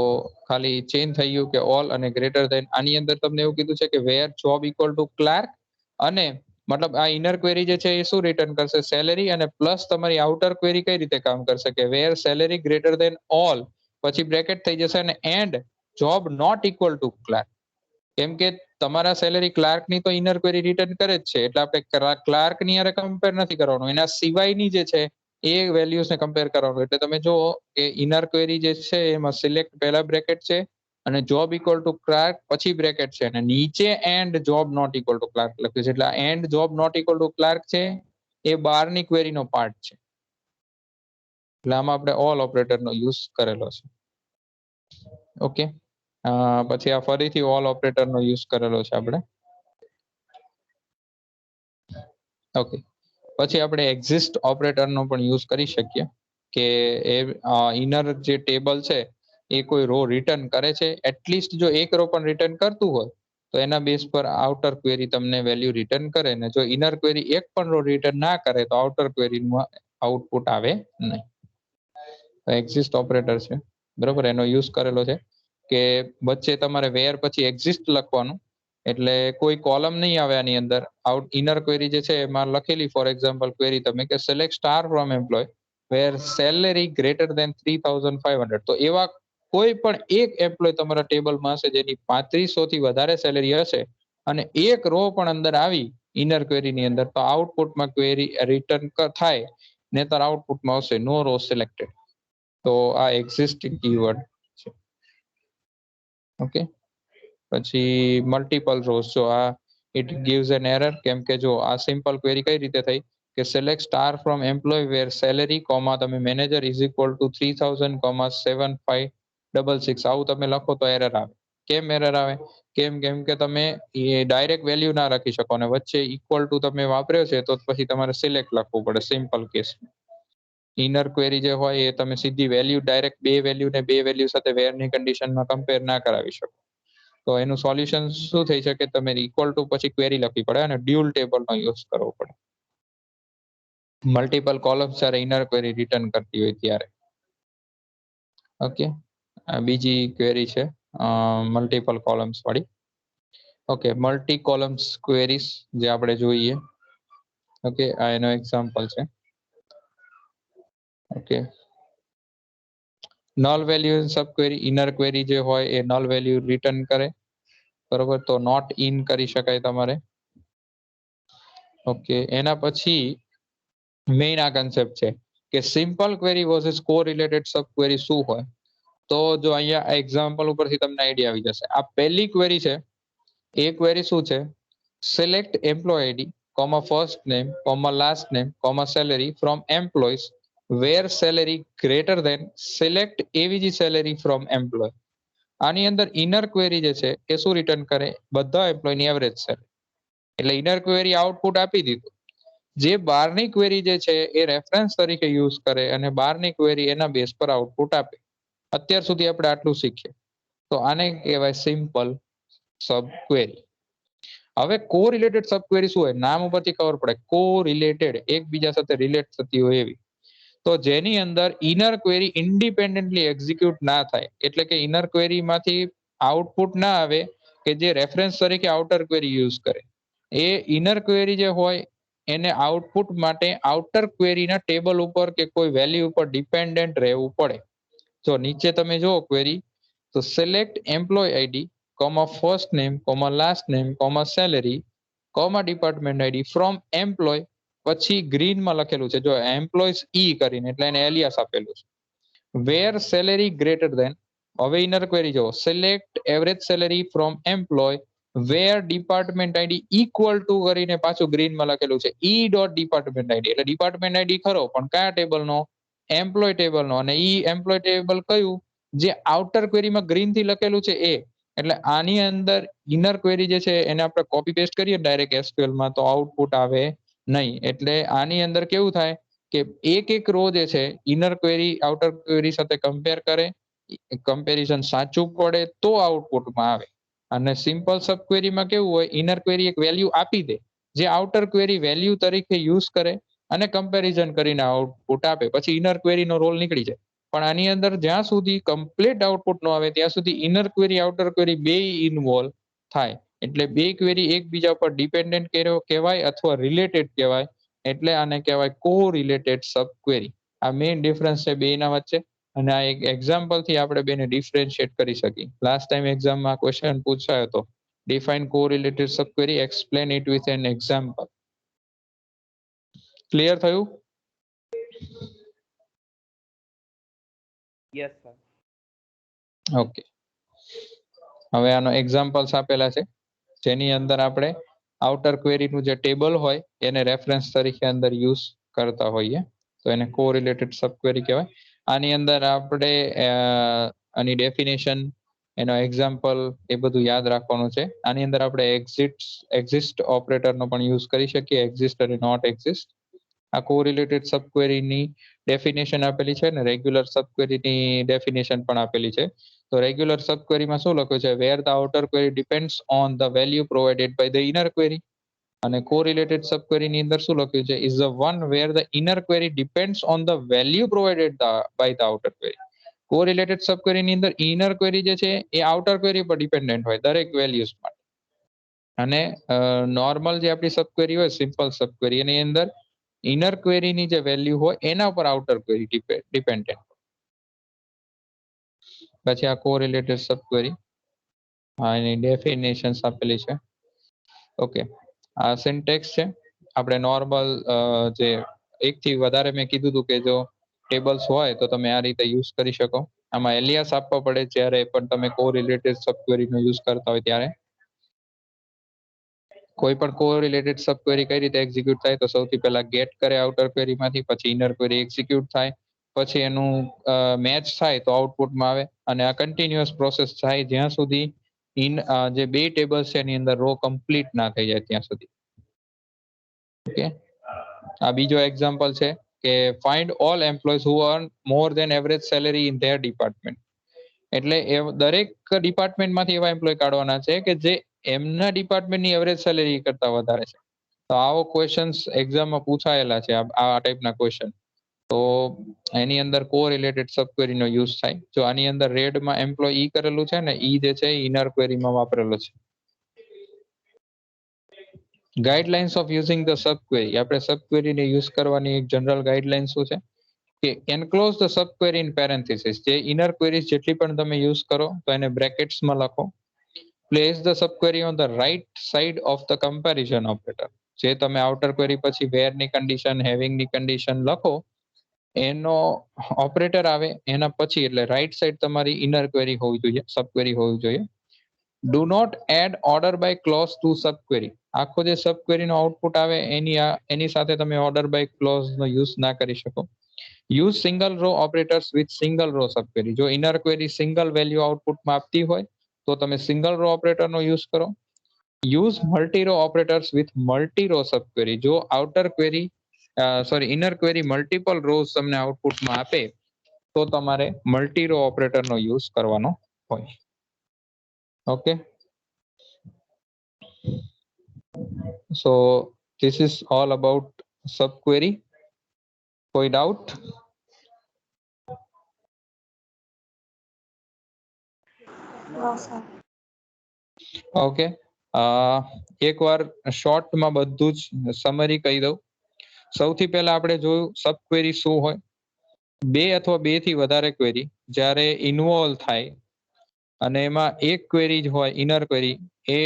ખાલી ચેન્જ થઈ ગયું કે ઓલ અને ગ્રેટર ધેન. આની અંદર તમને એવું કીધું છે કે વેર જોબ ઇક્વલ ટુ ક્લાર્ક, અને મતલબ આ ઇનર ક્વેરી જે છે એ શું રિટર્ન કરશે, સેલેરી, અને પ્લસ તમારી આઉટર ક્વેરી કઈ રીતે કામ કરશે કે where salary greater than all, પછી બ્રેકેટ થઈ જશે અને and job not equal to clerk. કેમ કે તમારા સેલેરી ક્લાર્ક ની તો ઇનર ક્વેરી રિટર્ન કરે જ છે, એટલે આપણે ક્લાર્ક ની હારે કમ્પેર નથી કરવાનું, એના સિવાયની જે છે એ વેલ્યુઝ ને કમ્પેર કરવાનું. એટલે તમે જુઓ કે ઇનર ક્વેરી જે છે એમાં સિલેક્ટ પહેલા બ્રેકેટ છે અને જોબ ઇક્વલ ટુ ક્લાર્ક પછી બ્રેકેટ છે, અને નીચે and job not equal to clerk લખ્યું છે. એટલે and job not equal to clerk છે એ બારની ક્વેરીનો પાર્ટ છે, એટલે આમાં આપણે ઓલ ઓપરેટરનો યુઝ કરેલો છે. ઓકે, પછી આ ફરીથી ઓલ ઓપરેટરનો યુઝ કરેલો છે આપણે. ઓકે, પછી આપણે એક્ઝિસ્ટ ઓપરેટરનો પણ યુઝ કરી શકીએ કે એ ઇનર જે ટેબલ છે એ કોઈ રો રિટર્ન કરે છે, એટલીસ્ટ જો એક રો પણ રિટર્ન કરતું હોય તો એના બેઝ પર આઉટર ક્વેરી તમને વેલ્યુ રિટર્ન કરે, ને જો ઇનર ક્વેરી એક પણ રો રિટર્ન ના કરે તો આઉટર ક્વેરીમાં આઉટપુટ આવે નહીં. એક્ઝિસ્ટ ઓપરેટર છે, બરોબર, એનો યુઝ કરેલો છે કે વચ્ચે તમારે વેર પછી એક્ઝિસ્ટ લખવાનું, એટલે કોઈ કોલમ નહીં આવે આની અંદર. ઇનર ક્વેરી જે છે એમાં લખેલી ફોર એક્ઝામ્પલ ક્વેરી તમે કે select star from employ where salary greater than 3,500, તો એવા કોઈ પણ એક એમ્પ્લોય તમારા ટેબલમાં હશે જેની 3500 થી વધારે સેલેરી હશે અને એક રો પણ અંદર આવી ઇનર ક્વેરી ની અંદર, તો આઉટપુટમાં ક્વેરી રિટર્ન થાય, નહીતર આઉટપુટમાં આવશે નો રો સિલેક્ટેડ. તો આ એક્ઝિસ્ટિંગ કીવર્ડ છે. ઓકે, પછી મલ્ટિપલ રોઝ, જો આ ઇટ ગિવ્સ એન એરર, કેમ કે જો આ સિમ્પલ ક્વેરી કઈ રીતે થઈ કે select star from employ where salary comma તમે મેનેજર ઇઝ ઇક્વલ ટુ 3,000,7566, આવું તમે લખો તો એરર આવે. કેમ એરર આવે? કેમ કે તમે એ ડાયરેક્ટ વેલ્યુ ના લખી શકો અને વચ્ચે ઇક્વલ ટુ તમે વાપર્યો છે તો પછી તમારે સિલેક્ટ લખવું પડે સિમ્પલ કેસ. ઇનર ક્વેરી જે હોય એ તમે સીધી વેલ્યુ ડાયરેક્ટ બે વેલ્યુ ને બે વેલ્યુ સાથે વેરની કન્ડિશનમાં કમ્પેર ના કરાવી શકો. તો એનું સોલ્યુશન શું થઈ શકે, તમે ઇક્વલ ટુ પછી ક્વેરી લખવી પડે અને ડ્યુઅલ ટેબલનો યુઝ કરવો પડે. મલ્ટિપલ કોલમ્સ જ્યારે ઇનર ક્વેરી રિટર્ન કરતી હોય ત્યારે. ઓકે, બીજી ક્વેરી છે મલ્ટિપલ કોલમ્સ વાળી. ઓકે, મલ્ટી કોલમ્સ ક્વેરીઝ જે આપણે જોઈએ. ઓકે, આ એનો એક્ઝામ્પલ છે. ઓકે, નલ વેલ્યુ સબ ક્વેરી, ઇનર ક્વેરી જે હોય એ નલ વેલ્યુ રિટર્ન કરે, બરોબર, તો નોટ ઇન કરી શકાય તમારે. ઓકે, એના પછી મેઇન આ કન્સેપ્ટ છે કે simple query versus correlated sub query શું હોય. તો જો અહીંયા એક્ઝામ્પલ ઉપરથી તમને આઈડિયા આવી જશે. આ પહેલી ક્વેરી છે, એ ક્વેરી શું છે, select employ ID comma first name comma last name comma salary from employees where salary greater than select AVG salary from employ. આની અંદર ઇનર ક્વેરી જે છે એ શું રિટર્ન કરે, બધા એમ્પ્લોયની એવરેજ સેલેરી. એટલે ઇનર ક્વેરી આઉટપુટ આપી દીધું. જે બારની ક્વેરી જે છે એ રેફરન્સ તરીકે યુઝ કરે અને બારની ક્વેરી એના બેઝ પર આઉટપુટ આપે. અત્યાર સુધી આપણે આટલું શીખીએ, તો આને કહેવાય સિમ્પલ સબ ક્વેરી. હવે કોરિલેટેડ સબ ક્વેરી શું હોય, નામ ઉપરથી ખબર પડે, કોરિલેટેડ, એકબીજા સાથે રિલેટ થતી હોય એવી. તો જેની અંદર ઇનર ક્વેરી ઇન્ડિપેન્ડન્ટલી એક્ઝિક્યુટ ના થાય, એટલે કે ઇનર ક્વેરીમાંથી આઉટપુટ ના આવે કે જે રેફરન્સ તરીકે આઉટર ક્વેરી યુઝ કરે. એ ઇનર ક્વેરી જે હોય એને આઉટપુટ માટે આઉટર ક્વેરીના ટેબલ ઉપર કે કોઈ વેલ્યુ ઉપર ડિપેન્ડન્ટ રહેવું પડે. જો નીચે તમે જુઓ ક્વેરી, તો select employ ID comma first name comma last name comma salary comma department ID from employ, પછી ગ્રીનમાં લખેલું છે જો એમ્પ્લોયઝ ઈ કરીને, એટલે એને એલિયાસ આપેલું છે. વેર સેલેરી ગ્રેટર ધેન, હવે ઇનર ક્વેરી જો select average salary from employ where department ID equal to કરીને પાછું ગ્રીનમાં લખેલું છે ઈ ડોટ ડિપાર્ટમેન્ટ આઈડી, એટલે ડિપાર્ટમેન્ટ આઈડી ખરો પણ કયા ટેબલનો? એમ્પ્લોય ટેબલનો. અને ઈ એમ્પ્લોય ટેબલ કયું? જે આઉટર ક્વેરીમાં ગ્રીન થી લખેલું છે એ. એટલે આની અંદર ઇનર ક્વેરી જે છે એને આપણે કોપી પેસ્ટ કરીએ ડાયરેક્ટ એસક્યુએલ માં તો આઉટપુટ આવે નહીં. એટલે આની અંદર કેવું થાય કે એક એક રો જે છે ઇનર ક્વેરી આઉટર ક્વેરી સાથે કમ્પેર કરે, કમ્પેરિઝન સાચું પડે તો આઉટપુટમાં આવે. અને સિમ્પલ સબ ક્વેરીમાં કેવું હોય, ઇનર ક્વેરી એક વેલ્યુ આપી દે, જે આઉટર ક્વેરી વેલ્યુ તરીકે યુઝ કરે અને કમ્પેરિઝન કરીને આઉટપુટ આપે, પછી ઇનર ક્વેરીનો રોલ નીકળી જાય. પણ આની અંદર જ્યાં સુધી કમ્પ્લીટ આઉટપુટ ન આવે ત્યાં સુધી ઇનર ક્વેરી આઉટર ક્વેરી બે ઇન્વોલ્વ થાય. એટલે બે ક્વેરી એકબીજા પર ડિપેન્ડન્ટ કહેવાય અથવા રિલેટેડ કહેવાય. એટલે આને કહેવાય કો રિલેટેડ સબ ક્વેરી. આ મેઇન ડિફરન્સ છે બેના વચ્ચે. અને આ એક એક્ઝામ્પલ થી આપણે બેને ડિફરન્શિએટ કરી શકીએ. લાસ્ટ ટાઈમ એક્ઝામમાં ક્વેશ્ચન પૂછાયો હતો, define correlated sub query, explain it with an example. Clear થયું? Yes sir. ઓકે, હવે આનો એક્ઝામ્પલ્સ આપેલા છે જેની અંદર આપણે આઉટર ક્વેરીનું જે ટેબલ હોય એને રેફરન્સ તરીકે અંદર યુઝ કરતા હોઈએ, તો એને કોરિલેટેડ સબ ક્વેરી કહેવાય. આની અંદર આપણે આની ડેફિનેશન, એનો એક્ઝામ્પલ એ બધું યાદ રાખવાનું છે. આની અંદર આપણે એક્ઝિસ્ટ ઓપરેટરનો પણ યુઝ કરી શકીએ, એક્ઝિસ્ટ અને નોટ એક્ઝિસ્ટ. આ કોરિલેટેડ સબ ક્વેરીની ડેફિનેશન આપેલી છે ને રેગ્યુલર સબ ક્વેરીની ડેફિનેશન પણ આપેલી છે. તો રેગ્યુલર સબ ક્વેરીમાં શું લખ્યું છે? Where the outer query depends on the value provided by the inner query. અને કોરિલેટેડ સબ ક્વેરીની અંદર શું લખ્યું છે? Is the one where the inner query depends on the value provided by the outer query. Correlated sub ક્વેરીની અંદર ઇનર ક્વેરી જે છે એ આઉટર ક્વેરી પર ડિપેન્ડન્ટ હોય દરેક વેલ્યુઝ માટે. અને નોર્મલ જે આપણી સબ ક્વેરી હોય, સિમ્પલ સબ ક્વેરી, એની અંદર ઇનર ક્વેરીની જે વેલ્યુ હોય એના ઉપર આઉટર ક્વેરી ડિપેન્ડન્ટ. પછી આ કોરિલેટેડ સબ ક્વેરી, એની ડેફિનેશન્સ આપેલી છે. ઓકે, આ સિન્ટેક્સ છે. આપણે નોર્મલ જે એકથી વધારે મેં કીધું હતું કે જો ટેબલ્સ હોય તો તમે આ રીતે યુઝ કરી શકો. આમાં એલિયાસ આપવો પડે જ્યારે પણ તમે કોરિલેટેડ સબ ક્વેરીનો યુઝ કરતા હોય ત્યારે. કોઈ પણ કોરિલેટેડ સબ ક્વેરી કઈ રીતે એક્ઝિક્યુટ થાય? તો સૌથી પહેલા ગેટ કરે આઉટર ક્વેરીમાંથી, પછી ઇનર ક્વેરી એક્ઝિક્યુટ થાય, પછી એનું મેચ થાય તો આઉટપુટમાં આવે. અને આ કન્ટિન્યુઅસ પ્રોસેસ થાય જ્યાં સુધી જે બે ટેબલ્સ છે એની અંદર રો કમ્પ્લીટ ના થઈ જાય ત્યાં સુધી. ઓકે, આ બીજો એક્ઝામ્પલ છે કે find all employees who earn more than average salary in their department. એટલે દરેક ડિપાર્ટમેન્ટમાંથી એવા એમ્પ્લોય કાઢવાના છે કે જે એમના ડિપાર્ટમેન્ટની એવરેજ સેલેરી કરતા વધારે છે. તો આવો ક્વેશ્ચન્સ એક્ઝામમાં પૂછાયેલા છે, આ ટાઈપના ક્વેશ્ચન. તો એની અંદર કોરિલેટેડ સબ ક્વેરીનો યુઝ થાય. જો આની અંદર રેડમાં એમ્પ્લોય ઈ કરેલું છે ને, ઈ જે છે ઇનર ક્વેરીમાં વાપરેલો છે. Guidelines of using the sub query. આપણે સબ ક્વેરીને યુઝ કરવાની એક જનરલ ગાઈડલાઇન શું છે કે enclose the sub query in parenthesis. જે ઇનર ક્વેરીઝ જેટલી પણ તમે યુઝ કરો તો એને બ્રેકેટ્સમાં લખો. Place the sub query on the right side of the comparison operator. જે તમે આઉટર ક્વેરી પછી વેરની કન્ડિશન, હેવિંગની કન્ડિશન લખો, એનો ઓપરેટર આવે એના પછી, એટલે રાઈટ સાઈડ તમારી ઇનર ક્વેરી હોવી જોઈએ, સબ ક્વેરી હોવી જોઈએ. Do not add order by clause to sub query. આખો જે સબ ક્વેરીનો આઉટપુટ આવે એની સાથે તમે ઓર્ડર બાય ક્લોઝનો યુઝ ના કરી શકો. Use single row operators with single row sub query. જો ઇનર ક્વેરી સિંગલ વેલ્યુ આઉટપુટમાં આપતી હોય તો તમે સિંગલ રો ઓપરેટરનો યુઝ કરો. Use multi row operators with multi row sub query. જો outer query inner query multiple rows તમને આઉટપુટમાં આપે તો તમારે મલ્ટી રો ઓપરેટરનો યુઝ કરવાનો હોય. Okay, so this is all about sub query. કોઈ ડાઉટ? No, sir. ઓકે, એકવાર શોર્ટમાં બધું જ સમરી કહી દઉં. સૌથી પહેલા આપણે જોયું સબ ક્વેરી શું હોય. બે અથવા બે થી વધારે ક્વેરી જ્યારે ઇન્વોલ્વ થાય અને એમાં એક ક્વેરી જ હોય ઇનર ક્વેરી, એ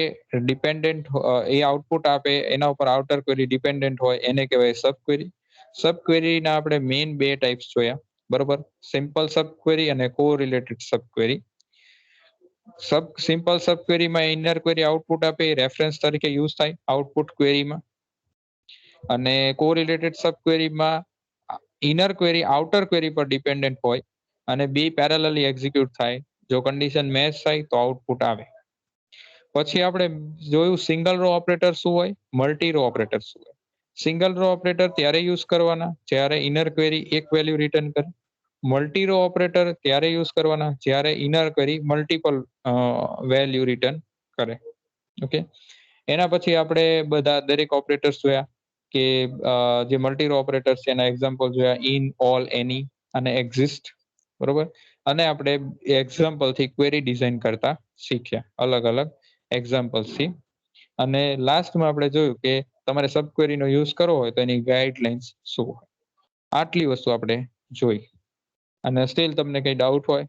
ડિપેન્ડન્ટ, એ આઉટપુટ આપે, એના ઉપર આઉટર ક્વેરી ડિપેન્ડન્ટ હોય, એને કહેવાય સબ ક્વેરી. સબ ક્વેરીના આપણે મેઇન બે ટાઈપ્સ જોયા, બરોબર? સિમ્પલ સબ ક્વેરી અને કોરિલેટેડ સબ ક્વેરી. સિમ્પલ સબ ક્વેરીમાં ઇનર ક્વેરી આઉટપુટ આપે એ રેફરન્સ તરીકે યુઝ થાય આઉટપુટ ક્વેરીમાં, અને કોરિલેટેડ સબ ક્વેરીમાં ઇનર ક્વેરી આઉટર ક્વેરી પર ડિપેન્ડન્ટ હોય અને બી પેરેલલી એક્ઝિક્યુટ થાય. જો કન્ડિશન મેચ થાય તો આઉટપુટ આવે. પછી આપણે જોયું સિંગલ રો ઓપરેટર શું હોય, મલ્ટી રો ઓપરેટર શું હોય. સિંગલ રો ઓપરેટર ત્યારે યુઝ કરવાના જ્યારે ઇનર ક્વેરી એક વેલ્યુ રિટર્ન કરે. મલ્ટી રો ઓપરેટર ત્યારે યુઝ કરવાના જ્યારે inner query multiple value return કરે. ઓકે, એના પછી આપણે બધા દરેક ઓપરેટર્સ જોયા કે જે મલ્ટી રો ઓપરેટર્સ છે એના એક્ઝામ્પલ જોયા ઇન, ઓલ, એની અને એક્ઝિસ્ટ. બરોબર, અને આપણે એક્ઝામ્પલ થી ક્વેરી ડિઝાઇન કરતા શીખ્યા અલગ અલગ એક્ઝામ્પલ્સ થી. અને લાસ્ટમાં આપણે જોયું કે તમારે સબ ક્વેરીનો યુઝ કરવો હોય તો એની ગાઈડલાઇન્સ શું હોય. આટલી વસ્તુ આપણે જોઈ. અને સ્ટીલ તમને કઈ ડાઉટ હોય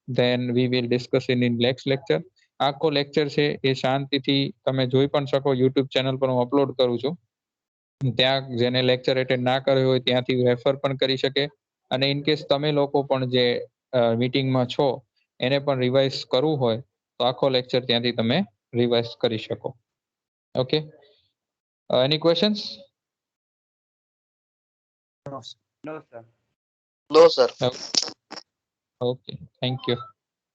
then we will discuss in next lecture. આખો લેક્ચર છે એ શાંતિથી તમે જોઈ પણ શકો, યુટ્યુબ ચેનલ પર હું અપલોડ કરું છું. ત્યાં જેને લેક્ચર એટેન્ડ ના કર્યો હોય ત્યાંથી રેફર પણ કરી શકે. અને ઇન કેસ તમે લોકો પણ જે મીટિંગમાં છો એને પણ રિવાઇઝ કરવું હોય તો આખો લેક્ચર ત્યાંથી તમે રિવાઇઝ કરી શકો. Okay, any questions? No, sir. No, sir. Okay, thank you.